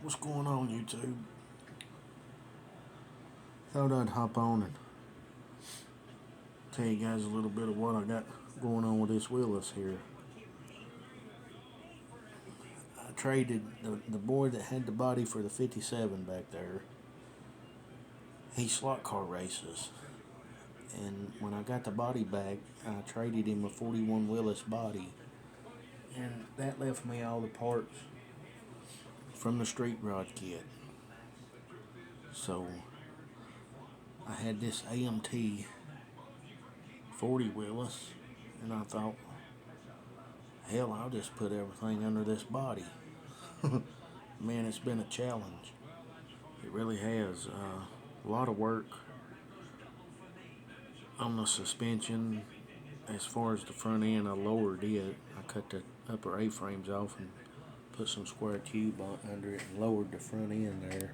What's going on, YouTube? Thought I'd hop on and tell you guys a little bit of what I got going on with this Willis here. I traded the boy that had the body for the 57 back there. He slot car races. And when I got the body back, I traded him a 41 Willis body. And that left me all the parts from the street rod kit. So I had this AMT 40 Willis, and I thought, hell, I'll just put everything under this body. Man, it's been a challenge. It really has. A lot of work on the suspension. As far as the front end, I lowered it. I cut the upper A-frames off and put some square tube under it and lowered the front end there.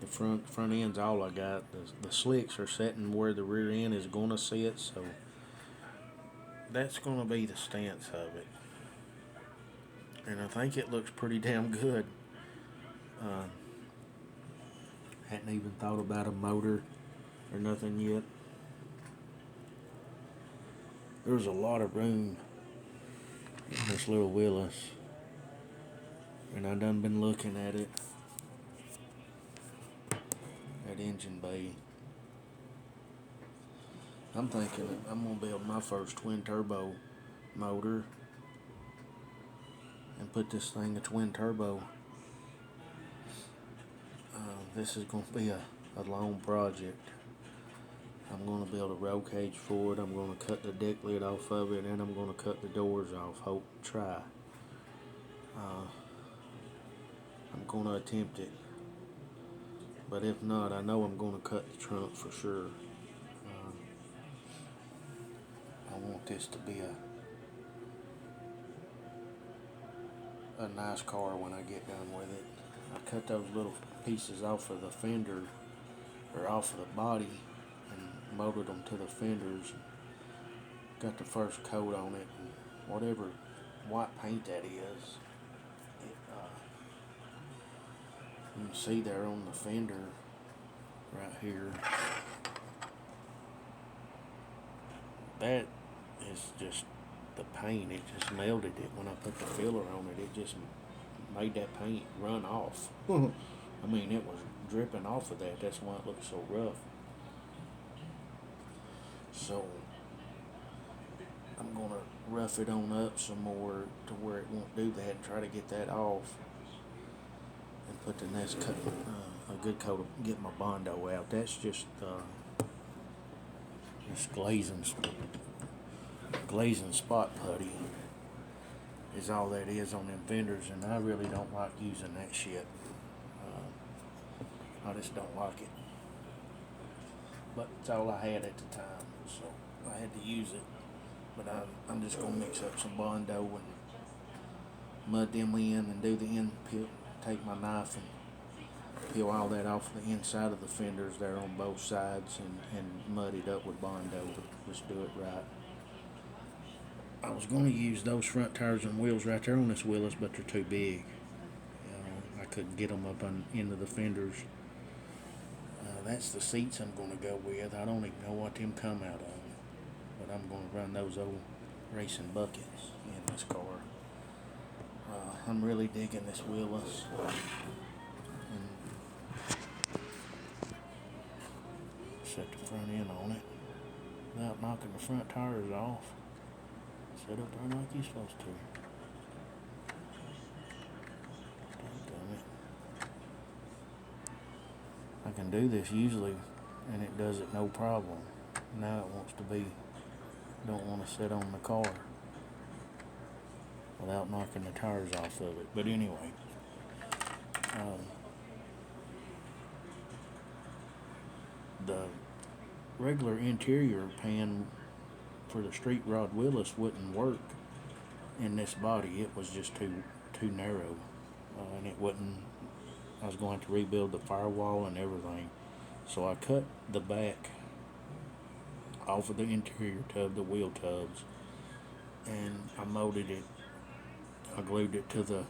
The front end's all I got. The slicks are sitting where the rear end is going to sit, so that's going to be the stance of it. And I think it looks pretty damn good. Hadn't even thought about a motor or nothing yet. There's a lot of room in this little Willis, and I done been looking at it. That engine bay. I'm thinking I'm gonna build my first twin turbo motor and put this thing a twin turbo. This is gonna be a long project. I'm gonna build a roll cage for it. I'm gonna cut the deck lid off of it, and I'm gonna cut the doors off. Try. I'm gonna attempt it, but if not, I know I'm gonna cut the trunk for sure. I want this to be a nice car when I get done with it. I cut those little pieces off of the fender, or off of the body, and molded them to the fenders. Got the first coat on it, and whatever white paint that is, you can see there on the fender right here. That is just the paint. It just melted it when I put the filler on it. It just made that paint run off. I mean, it was dripping off of that. That's why it looked so rough. So I'm gonna rough it on up some more to where it won't do that, and try to get that off, and put the next coat, a good coat of, get my Bondo out. That's just glazing spot putty is all that is on them fenders, and I really don't like using that shit. I just don't like it. But it's all I had at the time, so I had to use it. But I'm just gonna mix up some Bondo and mud them in and do the end peel. Take my knife and peel all that off the inside of the fenders there on both sides, and mud it up with Bondo. Just do it right. I was going to use those front tires and wheels right there on this Willis, but they're too big. I couldn't get them up into the fenders. That's the seats I'm going to go with. I don't even know what them come out of, but I'm going to run those old racing buckets in this car. I'm really digging this Willis. And set the front end on it without knocking the front tires off. Set up there like you're supposed to. I can do this usually, and it does it no problem. Now it wants to be, don't want to sit on the car without knocking the tires off of it. But anyway, the regular interior pan for the street rod Willis wouldn't work in this body. It was just too narrow, and it wouldn't. I was going to rebuild the firewall and everything, so I cut the back off of the interior tub, the wheel tubs, and I molded it I glued it to the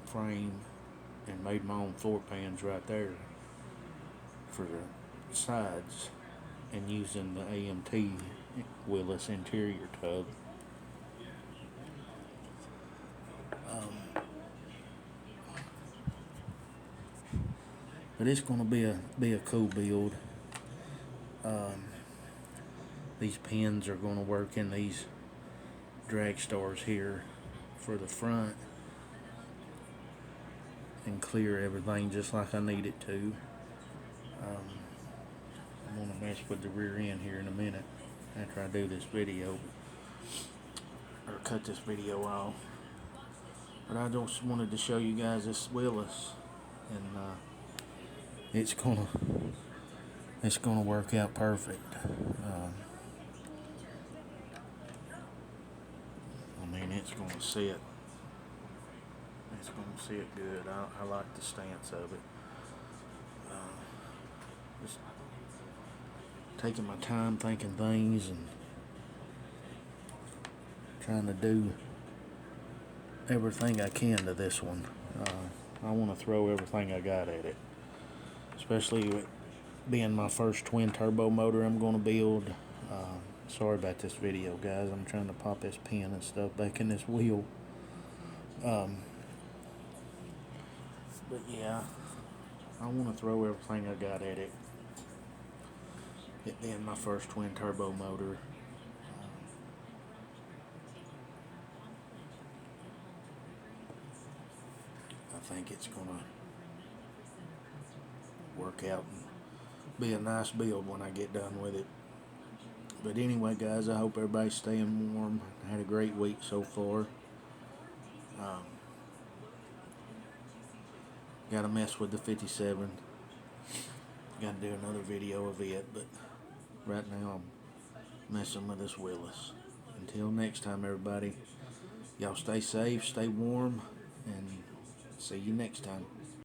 frame and made my own floor pans right there for the sides, and using the AMT Willis interior tub. But it's gonna be a cool build. These pins are gonna work in these drag stars here for the front and clear everything just like I need it to. I'm gonna mess with the rear end here in a minute after I do this video, or cut this video off. But I just wanted to show you guys this Willis, and it's gonna work out perfect. I mean, it's gonna sit. It's gonna sit good. I like the stance of it. Just taking my time thinking things and trying to do everything I can to this one. I want to throw everything I got at it, especially with being my first twin turbo motor I'm going to build. Sorry about this video, guys. I'm trying to pop this pin and stuff back in this wheel. But yeah, I want to throw everything I got at it. It being my first twin turbo motor. I think it's gonna work out and be a nice build when I get done with it. But anyway, guys, I hope everybody's staying warm. I had a great week so far. Gotta mess with the 57. Gotta do another video of it, but right now I'm messing with this Willis. Until next time, everybody, y'all stay safe, stay warm, and see you next time.